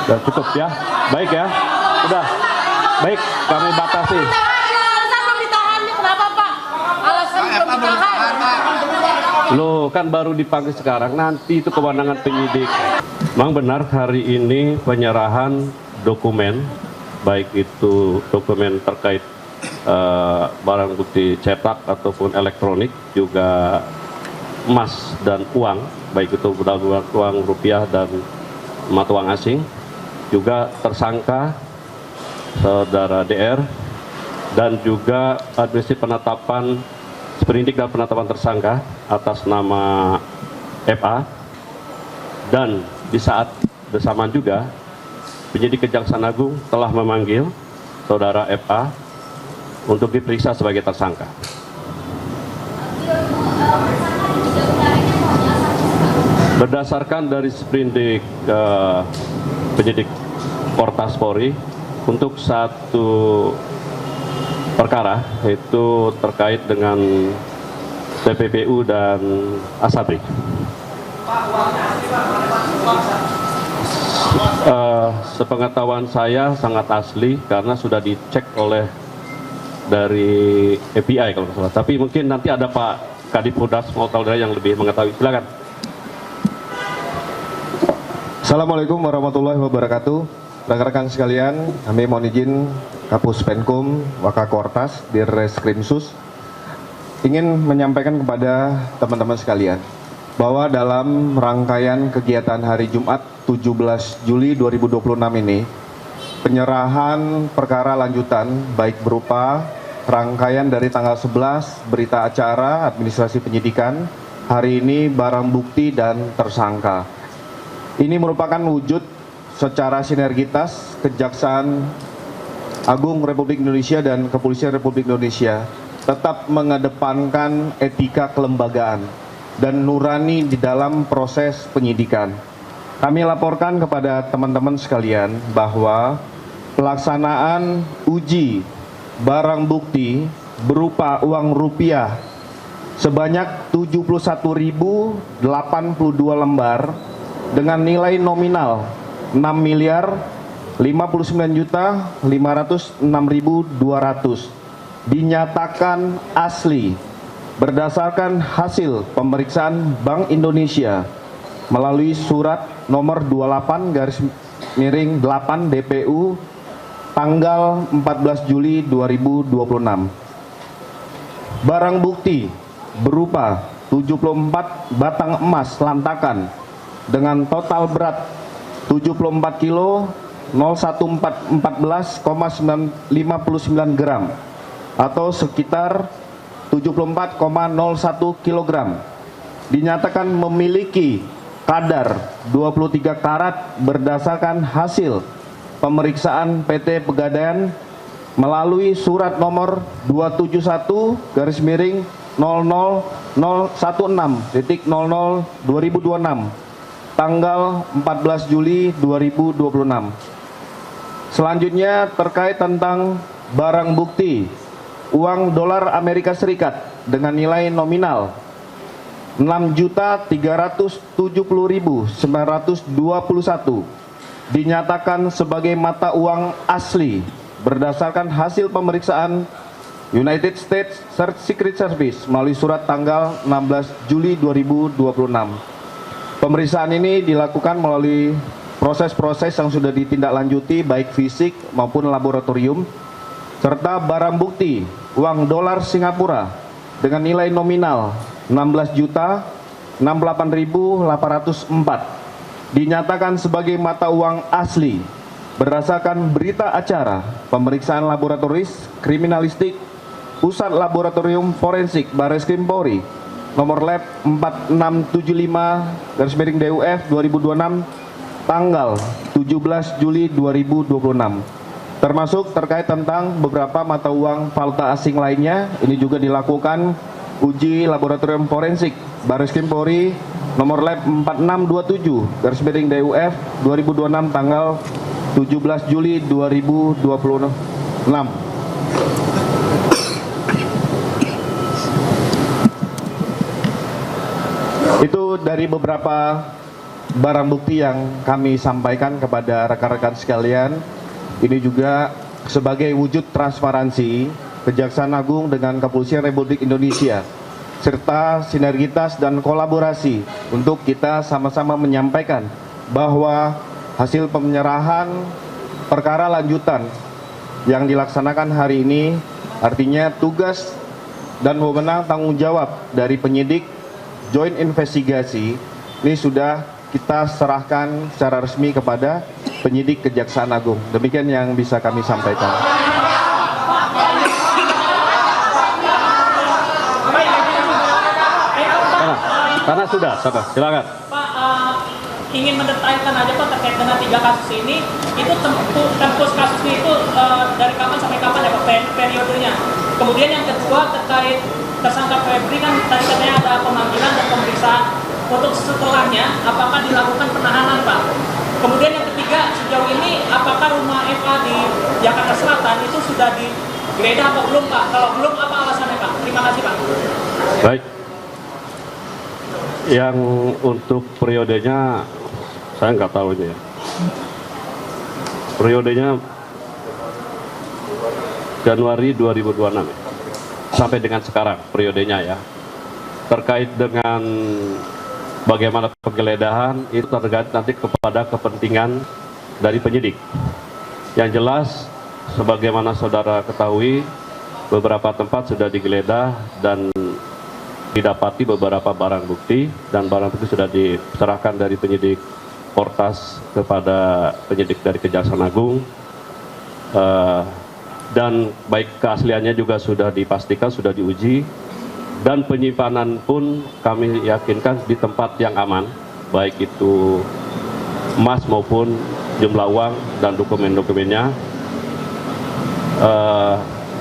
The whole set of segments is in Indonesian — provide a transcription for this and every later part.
Udah cukup ya. Baik ya. Udah. Baik, kami batasi. Alasan belum ditahan nih, kenapa Pak? Alasan belum ditahan. Loh, kan baru dipanggil sekarang, nanti itu kewenangan penyidik. Memang benar hari ini penyerahan dokumen, baik itu dokumen terkait barang bukti cetak ataupun elektronik, juga emas dan uang, baik itu uang rupiah dan mata uang asing, juga tersangka saudara DR, dan juga administrasi penetapan sprindik dan penetapan tersangka atas nama FA. Dan di saat bersamaan juga penyidik Kejaksaan Agung telah memanggil saudara FA untuk diperiksa sebagai tersangka. Berdasarkan dari sprindik penyidik Kortas Polri, untuk satu perkara itu terkait dengan TPPU dan Asabri. Sepengetahuan saya sangat asli karena sudah dicek oleh dari API kalau nggak salah. Tapi mungkin nanti ada Pak Kadifudas Mautaldra yang lebih mengetahui. Silakan. Assalamualaikum warahmatullahi wabarakatuh. Rekan-rekan sekalian, kami mohon izin Kapus Penkum Wakakortas Dirreskrimsus ingin menyampaikan kepada teman-teman sekalian bahwa dalam rangkaian kegiatan hari Jumat 17 Juli 2026 ini, penyerahan perkara lanjutan baik berupa rangkaian dari tanggal 11 berita acara administrasi penyidikan, hari ini barang bukti dan tersangka. Ini merupakan wujud secara sinergitas Kejaksaan Agung Republik Indonesia dan Kepolisian Republik Indonesia tetap mengedepankan etika kelembagaan dan nurani di dalam proses penyidikan. Kami laporkan kepada teman-teman sekalian bahwa pelaksanaan uji barang bukti berupa uang rupiah sebanyak 71.082 lembar dengan nilai nominal 6.059.506.200 dinyatakan asli berdasarkan hasil pemeriksaan Bank Indonesia melalui surat nomor 28/8 DPU tanggal 14 Juli 2026. Barang bukti berupa 74 batang emas lantakan dengan total berat 74 kilo 01459 gram atau sekitar 74,01 kilogram dinyatakan memiliki kadar 23 karat berdasarkan hasil pemeriksaan PT Pegadaian melalui surat nomor 271-0016.00/2026 tanggal 14 Juli 2026. Selanjutnya terkait tentang barang bukti uang dolar Amerika Serikat dengan nilai nominal 6.370.921 dinyatakan sebagai mata uang asli berdasarkan hasil pemeriksaan United States Secret Service melalui surat tanggal 16 Juli 2026. Pemeriksaan ini dilakukan melalui proses-proses yang sudah ditindaklanjuti baik fisik maupun laboratorium, serta barang bukti uang dolar Singapura dengan nilai nominal 16.068.804 dinyatakan sebagai mata uang asli berdasarkan berita acara pemeriksaan laboratoris kriminalistik Pusat Laboratorium Forensik Barreskrim Polri nomor lab 4675/DUF 2026 tanggal 17 Juli 2026, termasuk terkait tentang beberapa mata uang valuta asing lainnya. Ini juga dilakukan uji laboratorium forensik Barreskrim Polri nomor lab 4627/DUF 2026 tanggal 17 Juli 2026. Itu dari beberapa barang bukti yang kami sampaikan kepada rekan-rekan sekalian ini juga sebagai wujud transparansi Kejaksaan Agung dengan Kepolisian Republik Indonesia serta sinergitas dan kolaborasi untuk kita sama-sama menyampaikan bahwa hasil penyerahan perkara lanjutan yang dilaksanakan hari ini artinya tugas dan wewenang tanggung jawab dari penyidik joint investigasi ini sudah kita serahkan secara resmi kepada penyidik Kejaksaan Agung. Demikian yang bisa kami sampaikan. Karena sudah, silakan. Pak, ingin mendetailkan aja Pak terkait dengan 3 kasus ini, itu tempus kasusnya itu dari kapan sampai kapan ya Pak periodenya. Kemudian yang kedua terkait tersangka Febri kan tadi katanya ada pemanggilan dan pemeriksaan. Untuk setelahnya, apakah dilakukan penahanan Pak? Kemudian yang ketiga, sejauh ini apakah rumah FA di Jakarta Selatan itu sudah digeledah atau belum Pak? Kalau belum, apa alasannya Pak? Terima kasih Pak. Baik. Yang untuk periodenya saya nggak tahu ini ya. Periodenya Januari 2026 ya. Sampai dengan sekarang periodenya ya. Terkait dengan bagaimana penggeledahan itu tergantung nanti kepada kepentingan dari penyidik. Yang jelas sebagaimana saudara ketahui beberapa tempat sudah digeledah dan didapati beberapa barang bukti dan barang bukti sudah diserahkan dari penyidik Portas kepada penyidik dari Kejaksaan Agung dan baik keasliannya juga sudah dipastikan, sudah diuji dan penyimpanan pun kami yakinkan di tempat yang aman baik itu emas maupun jumlah uang dan dokumen-dokumennya.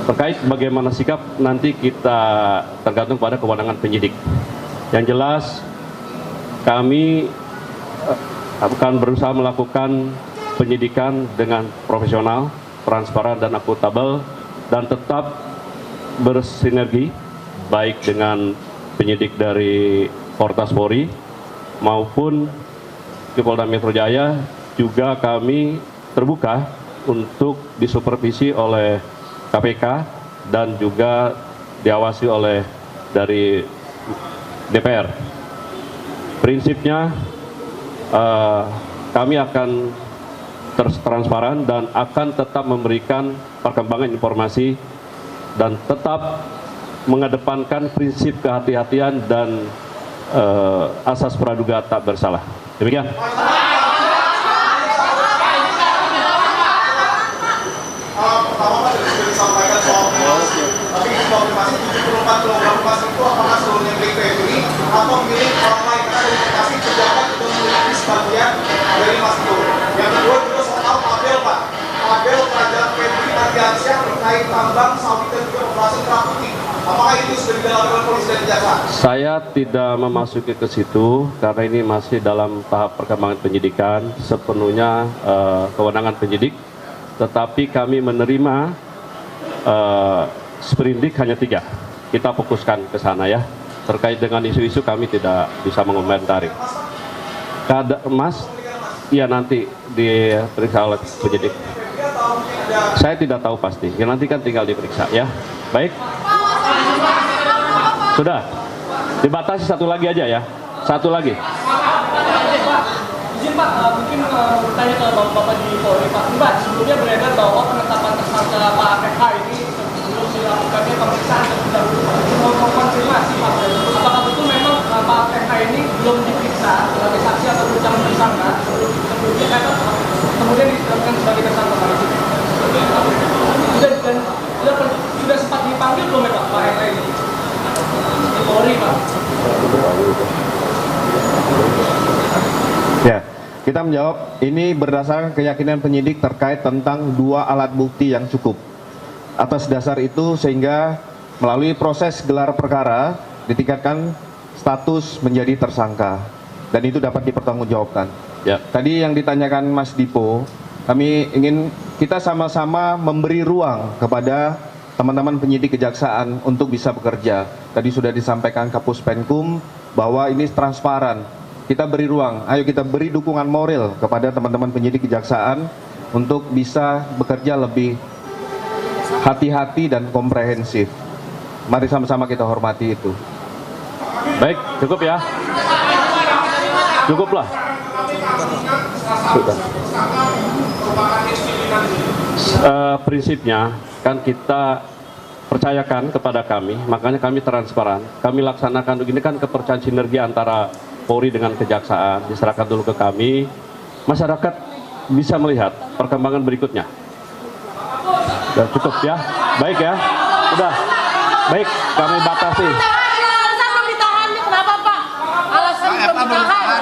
Terkait bagaimana sikap nanti kita tergantung pada kewenangan penyidik. Yang jelas kami akan berusaha melakukan penyidikan dengan profesional, transparan dan akuntabel dan tetap bersinergi baik dengan penyidik dari Portas Polri maupun di Polda Metro Jaya juga kami terbuka untuk disupervisi oleh KPK dan juga diawasi oleh dari DPR. Prinsipnya kami akan transparan dan akan tetap memberikan perkembangan informasi dan tetap mengedepankan prinsip kehati-hatian dan asas praduga tak bersalah. Demikian. Pertama Pak sudah disampaikan soal emas, tapi konfirmasi 74 kg emas itu apakah seluruhnya milik Febri atau milik orang lain? Karena informasi pejabat itu memiliki sebagian dari emas itu. Yang kedua juga soal tabel Pak, tabel kerajaan Febri Ardiansyah terkait tambang sawit dan juga operasi kerah putih. Apakah itu sudah didalami oleh polisi dan kejaksaan? Saya tidak memasuki ke situ karena ini masih dalam tahap perkembangan penyidikan, sepenuhnya kewenangan penyidik. Tetapi kami menerima sprindik hanya 3. Kita fokuskan ke sana ya. Terkait dengan isu-isu kami tidak bisa mengomentari. Emas, iya nanti diperiksa oleh penyidik. Saya tidak tahu pasti. Ya nanti kan tinggal diperiksa ya. Baik. Sudah. Dibatasi satu lagi aja ya. Satu lagi. Izin Pak, mungkin bertanya ke Bapak di Polri Pak. Mbak, sebelumnya beredar bahwa penetapan tersangka Pak FH ini sebelum dilakukannya pemeriksaan terlebih dahulu. Mau konfirmasi Pak, apakah betul memang Pak FH ini belum diperiksa sebagai saksi atau calon tersangka kemudian ditetapkan sebagai tersangka Pak? Sudah sempat dipanggil belum ya Pak FH ini? Di Polri Pak. Ya, kita menjawab ini berdasarkan keyakinan penyidik terkait tentang 2 alat bukti yang cukup. Atas dasar itu sehingga melalui proses gelar perkara ditingkatkan status menjadi tersangka dan itu dapat dipertanggungjawabkan. Ya. Tadi yang ditanyakan Mas Dipo, kami ingin kita sama-sama memberi ruang kepada teman-teman penyidik kejaksaan untuk bisa bekerja. Tadi sudah disampaikan Kapus Penkum bahwa ini transparan. kita beri ruang, ayo kita beri dukungan moral kepada teman-teman penyidik kejaksaan untuk bisa bekerja lebih hati-hati dan komprehensif. Mari sama-sama kita hormati itu. Baik, cukup ya. Cukuplah. Sudah. Prinsipnya kan kita percayakan kepada kami, makanya kami transparan. Kami laksanakan ini kan kepercayaan sinergi antara Polri dengan Kejaksaan. Diserahkan dulu ke kami, masyarakat bisa melihat perkembangan berikutnya. Sudah cukup ya, baik ya, udah, baik kami batasi. Alasan belum ditahan nih, kenapa Pak? Alasan belum ditahan.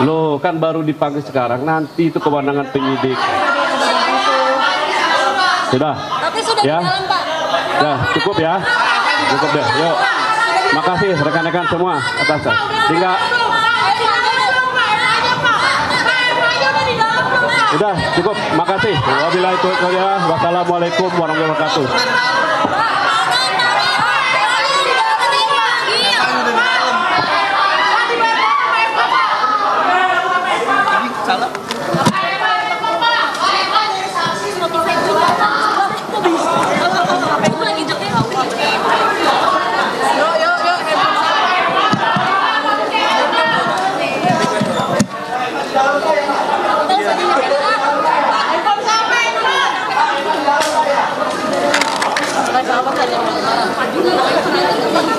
Loh, kan baru dipanggil sekarang, nanti itu kewenangan penyidik. Sudah, Tapi sudah ya, di dalam Pak. ya cukup ya, cukup deh, yuk. Makasih rekan-rekan semua atas. Tinggal, udah cukup, makasih. Wabillahi taufiq wal hidayah. Wassalamualaikum warahmatullahi wabarakatuh.